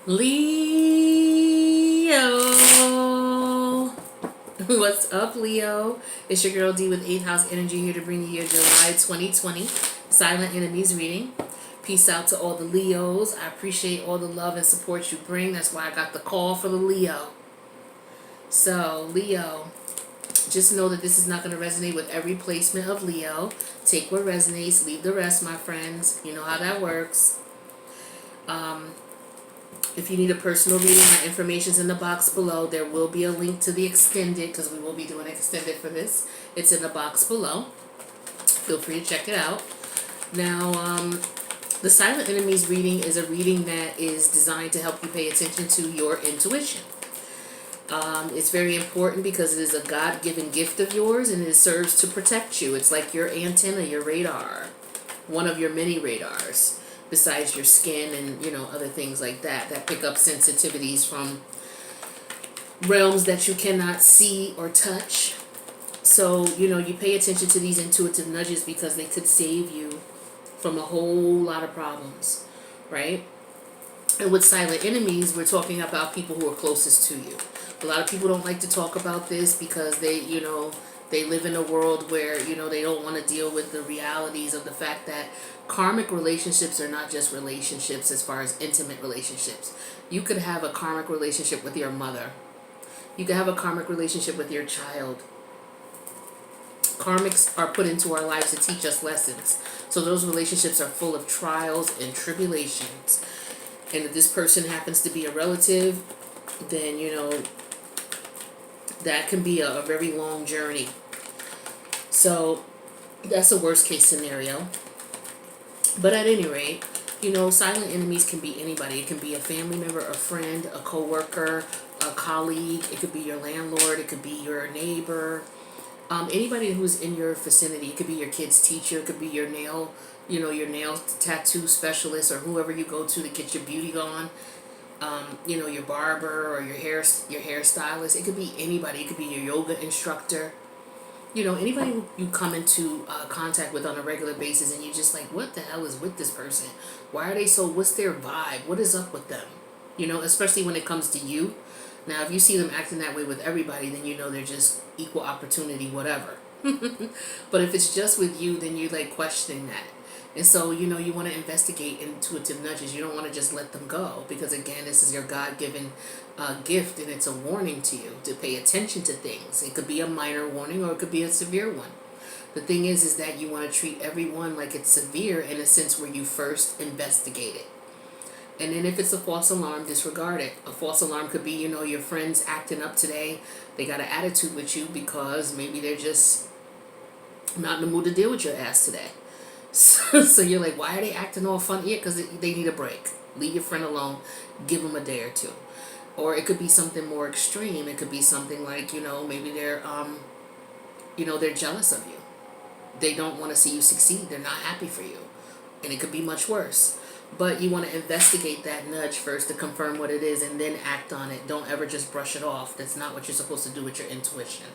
Leo. What's up, Leo? It's your girl D with 8th House Energy here to bring you your July 2020 Silent Enemies reading. Peace out to all the Leos. I appreciate all the love and support you bring. That's why I got the call for the Leo. So, Leo, just know that this is not going to resonate with every placement of Leo. Take what resonates, leave the rest, my friends. You know how that works. If you need a personal reading, my information's in the box below. There will be a link to the extended, because we will be doing extended for this. It's in the box below. Feel free to check it out. Now, the Silent Enemies reading is a reading that is designed to help you pay attention to your intuition. It's very important because it is a God-given gift of yours, and it serves to protect you. It's like your antenna, your radar, one of your many radars, besides your skin and, other things like that pick up sensitivities from realms that you cannot see or touch. So, you pay attention to these intuitive nudges because they could save you from a whole lot of problems, right? And with silent enemies, we're talking about people who are closest to you. A lot of people don't like to talk about this because they live in a world where, they don't want to deal with the realities of the fact that karmic relationships are not just relationships as far as intimate relationships. You could have a karmic relationship with your mother. You could have a karmic relationship with your child. Karmics are put into our lives to teach us lessons. So those relationships are full of trials and tribulations. And if this person happens to be a relative, then, that can be a very long journey. So that's a worst case scenario. But at any rate, silent enemies can be anybody. It can be a family member, a friend, a co-worker, a colleague. It could be your landlord. It could be your neighbor. Anybody who's in your vicinity. It could be your kid's teacher. It could be your nail tattoo specialist, or whoever you go to get your beauty on. Your barber or your hairstylist. It could be anybody. It could be your yoga instructor. Anybody who you come into contact with on a regular basis and you're just like, what the hell is with this person? Why are they what's their vibe? What is up with them? Especially when it comes to you. Now, if you see them acting that way with everybody, then they're just equal opportunity, whatever. But if it's just with you, then you're like questioning that. And so, you want to investigate intuitive nudges. You don't want to just let them go because, again, this is your God-given gift, and it's a warning to you to pay attention to things. It could be a minor warning or it could be a severe one. The thing is that you want to treat everyone like it's severe in a sense where you first investigate it. And then if it's a false alarm, disregard it. A false alarm could be, your friends acting up today. They got an attitude with you because maybe they're just not in the mood to deal with your ass today. So you're like, why are they acting all funny? Yeah, because they need a break. Leave your friend alone. Give them a day or two. Or it could be something more extreme. It could be something like, maybe they're, they're jealous of you. They don't want to see you succeed. They're not happy for you. And it could be much worse. But you want to investigate that nudge first to confirm what it is and then act on it. Don't ever just brush it off. That's not what you're supposed to do with your intuition.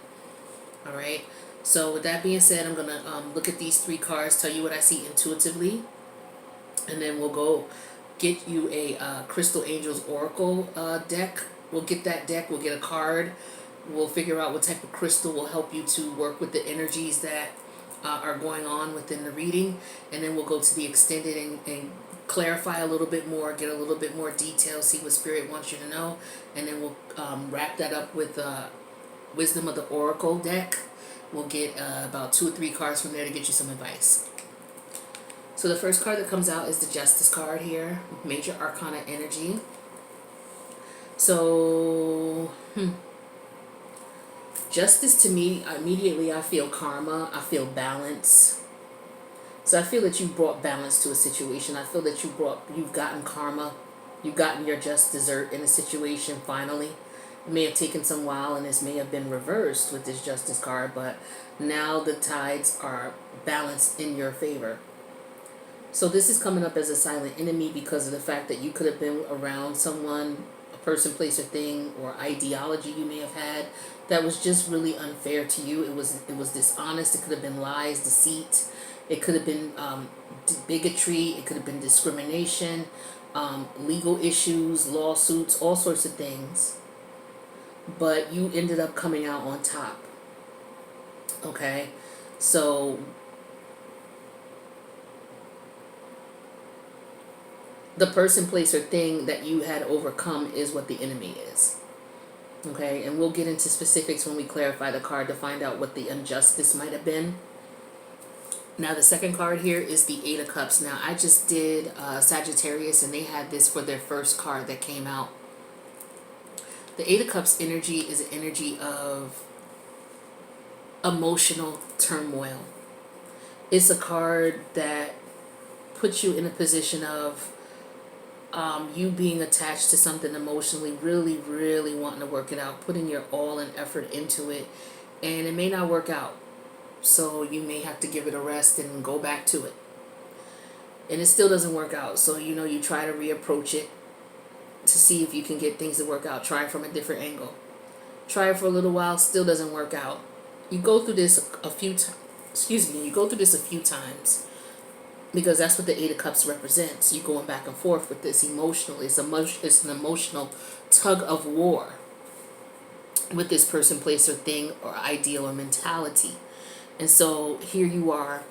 All right? So with that being said, I'm going to look at these 3 cards, tell you what I see intuitively, and then we'll go get you a Crystal Angels Oracle deck. We'll get that deck. We'll get a card. We'll figure out what type of crystal will help you to work with the energies that are going on within the reading, and then we'll go to the extended and clarify a little bit more, get a little bit more detail, see what Spirit wants you to know, and then we'll wrap that up with Wisdom of the Oracle deck. We'll get about 2 or 3 cards from there to get you some advice. So the first card that comes out is the Justice card here, Major Arcana Energy. So, Justice to me, immediately I feel karma, I feel balance. So I feel that you brought balance to a situation. I feel that you've gotten karma, you've gotten your just dessert in a situation finally. It may have taken some while, and this may have been reversed with this Justice card, but now the tides are balanced in your favor. So this is coming up as a silent enemy because of the fact that you could have been around someone, a person, place, or thing, or ideology you may have had that was just really unfair to you. It was dishonest. It could have been lies, deceit. It could have been bigotry. It could have been discrimination. legal issues, lawsuits, all sorts of things. But you ended up coming out on top. Okay? So the person, place, or thing that you had overcome is what the enemy is. Okay? And we'll get into specifics when we clarify the card to find out what the injustice might have been. Now, the second card here is the Eight of Cups. Now, I just did Sagittarius, and they had this for their first card that came out. The Eight of Cups energy is an energy of emotional turmoil. It's a card that puts you in a position of you being attached to something emotionally, really, really wanting to work it out, putting your all and effort into it, and it may not work out. So you may have to give it a rest and go back to it. And it still doesn't work out. So, you try to reapproach it to see if you can get things to work out. Try it from a different angle. Try it for a little while, still doesn't work out. You go through this a few times. You go through this a few times. Because that's what the Eight of Cups represents. You going back and forth with this emotionally. It's an emotional tug of war with this person, place, or thing, or ideal, or mentality. And so here you are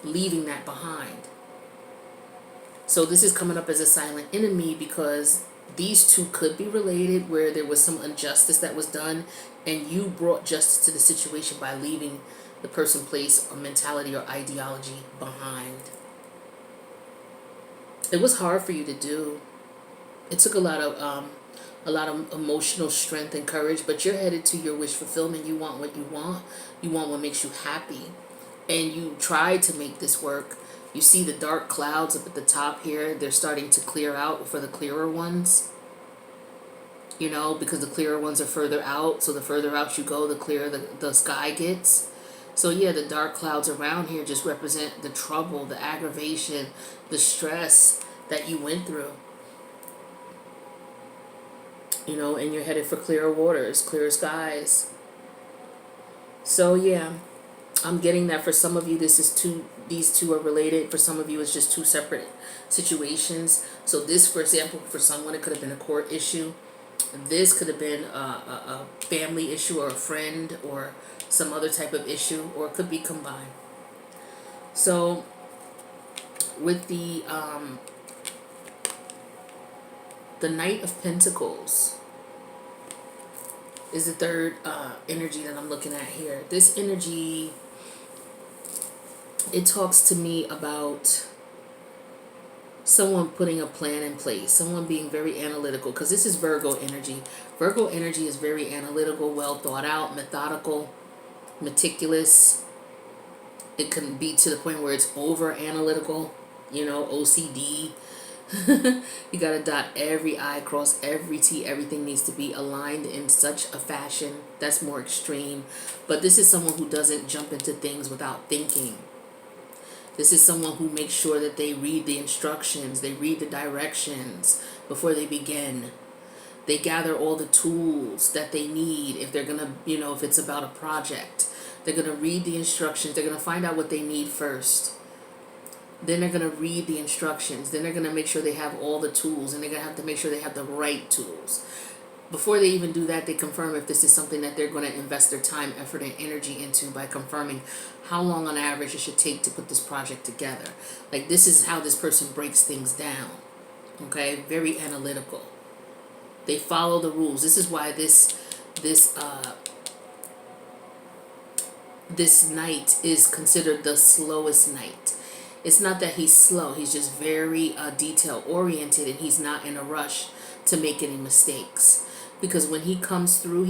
leaving that behind. So this is coming up as a silent enemy because these two could be related, where there was some injustice that was done and you brought justice to the situation by leaving the person, place, or mentality, or ideology behind. It was hard for you to do. It took a lot of emotional strength and courage, but you're headed to your wish fulfillment. You want what you want. You want what makes you happy. And you tried to make this work. You see the dark clouds up at the top here. They're starting to clear out for the clearer ones. Because the clearer ones are further out. So the further out you go, the clearer the sky gets. So yeah, the dark clouds around here just represent the trouble, the aggravation, the stress that you went through. And you're headed for clearer waters, clearer skies. So yeah, I'm getting that for some of you, these two are related. For some of you, it's just two separate situations. So this, for example, for someone, it could have been a court issue. This could have been a family issue, or a friend, or some other type of issue, or it could be combined. So with the Knight of Pentacles is the third energy that I'm looking at here. This energy, it talks to me about someone putting a plan in place, someone being very analytical, because this is Virgo energy. Virgo energy is very analytical, well thought out, methodical, meticulous. It can be to the point where it's over analytical, OCD. You gotta dot every I, cross every T. Everything needs to be aligned in such a fashion that's more extreme. But this is someone who doesn't jump into things without thinking. This is someone who makes sure that they read the instructions, they read the directions before they begin. They gather all the tools that they need if they're gonna, if it's about a project. They're gonna read the instructions. They're gonna find out what they need first. Then they're going to read the instructions. Then they're going to make sure they have all the tools. And they're going to have to make sure they have the right tools. Before they even do that, they confirm if this is something that they're going to invest their time, effort, and energy into by confirming how long on average it should take to put this project together. Like, this is how this person breaks things down. Okay? Very analytical. They follow the rules. This is why this knight is considered the slowest knight. It's not that he's slow. He's just very detail-oriented, and he's not in a rush to make any mistakes. Because when he comes through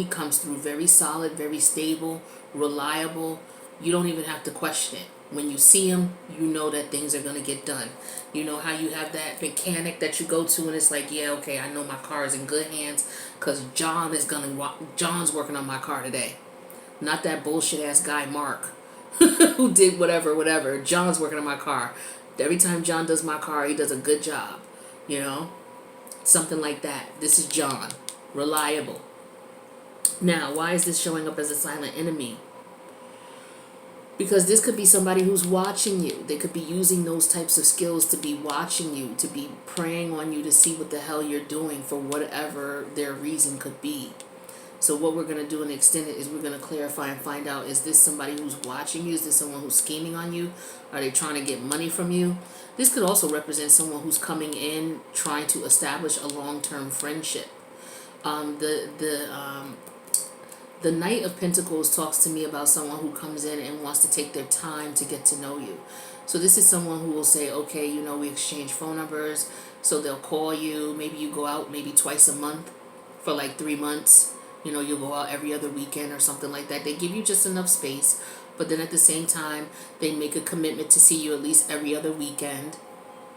very solid, very stable, reliable. You don't even have to question it. When you see him, you know that things are going to get done. You know how you have that mechanic that you go to, and it's like, yeah, okay, I know my car is in good hands because John's working on my car today. Not that bullshit-ass guy, Mark. Who did whatever. John's working on my car. Every time John does my car, he does a good job. Something like that. This is John. Reliable. Now, why is this showing up as a silent enemy? Because this could be somebody who's watching you. They could be using those types of skills to be watching you, to be preying on you to see what the hell you're doing for whatever their reason could be. So what we're going to do in the extended is we're going to clarify and find out, is this somebody who's watching you? Is this someone who's scheming on you? Are they trying to get money from you? This could also represent someone who's coming in trying to establish a long-term friendship. The Knight of Pentacles talks to me about someone who comes in and wants to take their time to get to know you. So this is someone who will say, okay, you know, we exchange phone numbers. So they'll call you. Maybe you go out maybe twice a month for like 3 months. You know, you'll go out every other weekend or something like that. They give you just enough space. But then at the same time, they make a commitment to see you at least every other weekend.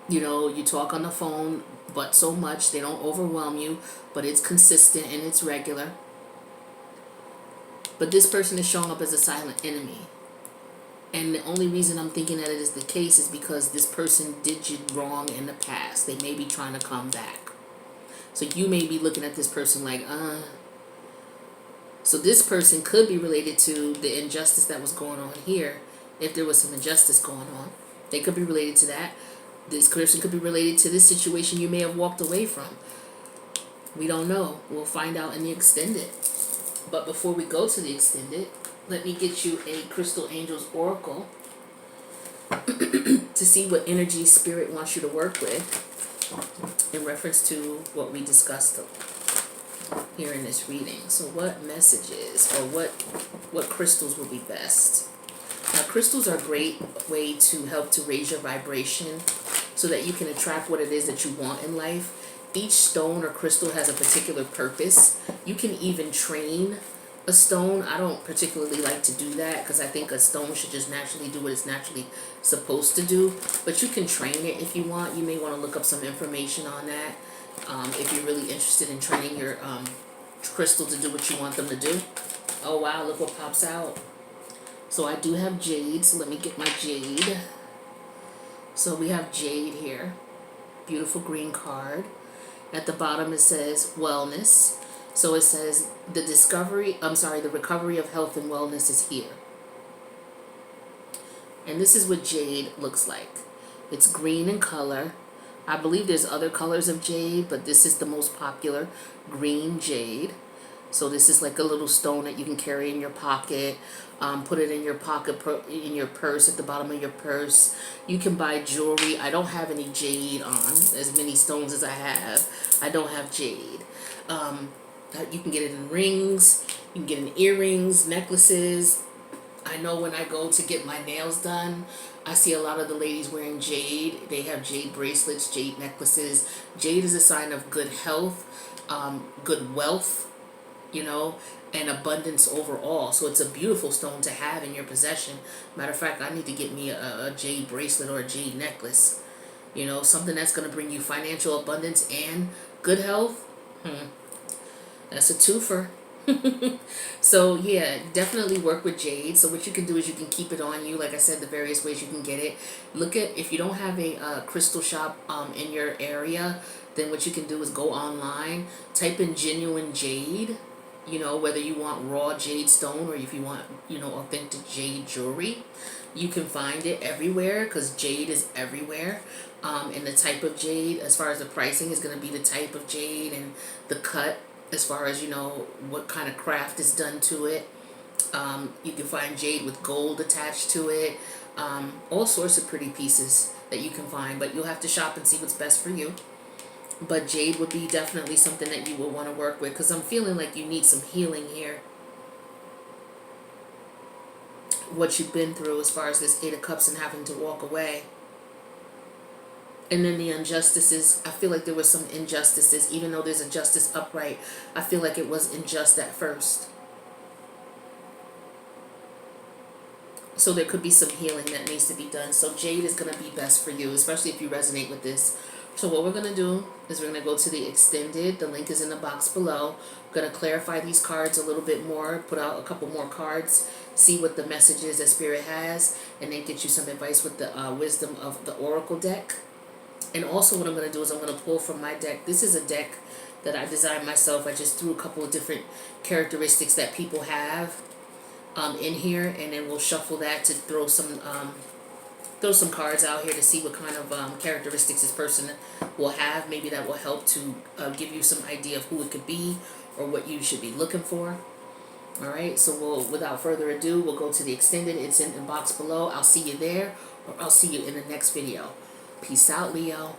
You know, you talk on the phone, but so much. They don't overwhelm you, but it's consistent and it's regular. But this person is showing up as a silent enemy. And the only reason I'm thinking that it is the case is because this person did you wrong in the past. They may be trying to come back. So you may be looking at this person like, So this person could be related to the injustice that was going on here. If there was some injustice going on, they could be related to that. This person could be related to this situation you may have walked away from. We don't know. We'll find out in the extended. But before we go to the extended, let me get you a Crystal Angels Oracle to see what energy Spirit wants you to work with in reference to what we discussed here in this reading. So what messages or what crystals will be best? Now, crystals are a great way to help to raise your vibration so that you can attract what it is that you want in life. Each stone or crystal has a particular purpose. You can even train a stone. I don't particularly like to do that because I think a stone should just naturally do what it's naturally supposed to do. But you can train it if you want. You may want to look up some information on that if you're really interested in training your crystal to do what you want them to do. Oh wow, look what pops out. So I do have jade, so let me get my jade. So we have jade here. Beautiful green card. At the bottom it says wellness. So it says the recovery of health and wellness is here. And this is what jade looks like. It's green in color. I believe there's other colors of jade, but this is the most popular, green jade. So this is like a little stone that you can carry in your pocket. Put it in your pocket, in your purse, at the bottom of your purse. You can buy jewelry. I don't have any jade on, as many stones as I have. I don't have jade. You can get it in rings. You can get it in earrings, necklaces. I know when I go to get my nails done, I see a lot of the ladies wearing jade. They have jade bracelets, jade necklaces. Jade is a sign of good health, good wealth, you know, and abundance overall. So it's a beautiful stone to have in your possession. Matter of fact, I need to get me a jade bracelet or a jade necklace. You know, something that's going to bring you financial abundance and good health. That's a twofer. So yeah, definitely work with jade. So what you can do is you can keep it on you. Like I said, the various ways you can get it. Look at, if you don't have a crystal shop in your area, then what you can do is go online, type in genuine jade. You know, whether you want raw jade stone or if you want, you know, authentic jade jewelry, you can find it everywhere because jade is everywhere. And the type of jade, as far as the pricing, is going to be the type of jade and the cut, as far as, you know, what kind of craft is done to it. You can find jade with gold attached to it. All sorts of pretty pieces that you can find, but you'll have to shop and see what's best for you. But jade would be definitely something that you will want to work with because I'm feeling like you need some healing here. What you've been through as far as this Eight of Cups and having to walk away. And then the injustices, I feel like there was some injustices. Even though there's a justice upright, I feel like it was unjust at first. So there could be some healing that needs to be done. So jade is going to be best for you, especially if you resonate with this. So what we're going to do is we're going to go to the extended. The link is in the box below. We're going to clarify these cards a little bit more, put out a couple more cards, see what the message is that Spirit has, and then get you some advice with the wisdom of the Oracle deck. And also what I'm going to do is I'm going to pull from my deck. This is a deck that I designed myself. I just threw a couple of different characteristics that people have in here, and then we'll shuffle that to throw some cards out here to see what kind of characteristics this person will have. Maybe that will help to give you some idea of who it could be or what you should be looking for. All right, so without further ado, we'll go to the extended. It's in the box below. I'll see you there, or I'll see you in the next video. Peace out, Leo.